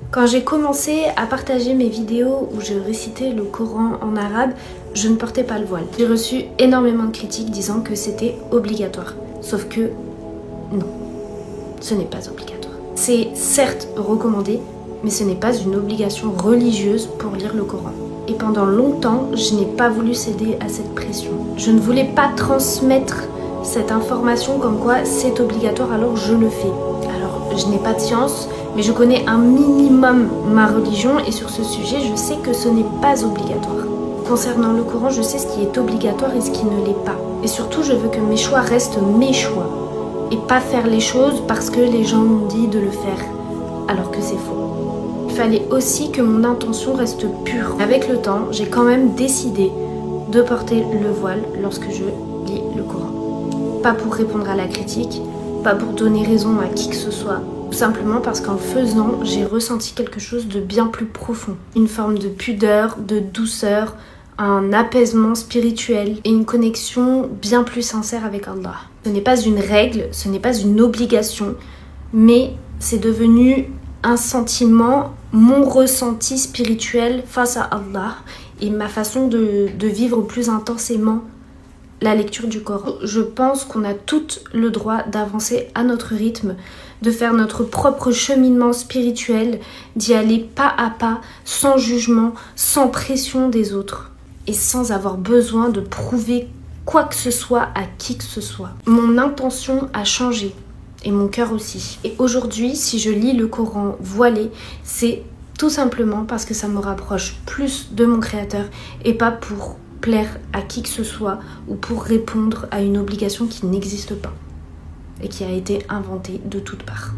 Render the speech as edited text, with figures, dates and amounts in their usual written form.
Quand j'ai commencé à partager mes vidéos où je récitais le Coran en arabe, je ne portais pas le voile. J'ai reçu énormément de critiques disant que c'était obligatoire. Sauf que non, ce n'est pas obligatoire. C'est certes recommandé, mais ce n'est pas une obligation religieuse pour lire le Coran. Et pendant longtemps, je n'ai pas voulu céder à cette pression. Je ne voulais pas transmettre cette information comme quoi c'est obligatoire, alors je le fais. Alors, je n'ai pas de science, mais je connais un minimum ma religion et sur ce sujet, je sais que ce n'est pas obligatoire. Concernant le Coran, je sais ce qui est obligatoire et ce qui ne l'est pas. Et surtout, je veux que mes choix restent mes choix et pas faire les choses parce que les gens m'ont dit de le faire, alors que c'est faux. Il fallait aussi que mon intention reste pure. Avec le temps, j'ai quand même décidé de porter le voile lorsque je lis le Coran. Pas pour répondre à la critique, pas pour donner raison à qui que ce soit, tout simplement parce qu'en le faisant, j'ai ressenti quelque chose de bien plus profond. Une forme de pudeur, de douceur, un apaisement spirituel et une connexion bien plus sincère avec Allah. Ce n'est pas une règle, ce n'est pas une obligation, mais c'est devenu un sentiment, mon ressenti spirituel face à Allah et ma façon de vivre plus intensément la lecture du Coran. Je pense qu'on a toutes le droit d'avancer à notre rythme, de faire notre propre cheminement spirituel, d'y aller pas à pas, sans jugement, sans pression des autres et sans avoir besoin de prouver quoi que ce soit à qui que ce soit. Mon intention a changé et mon cœur aussi. Et aujourd'hui, si je lis le Coran voilé, c'est tout simplement parce que ça me rapproche plus de mon Créateur et pas pour plaire à qui que ce soit ou pour répondre à une obligation qui n'existe pas et qui a été inventée de toutes parts.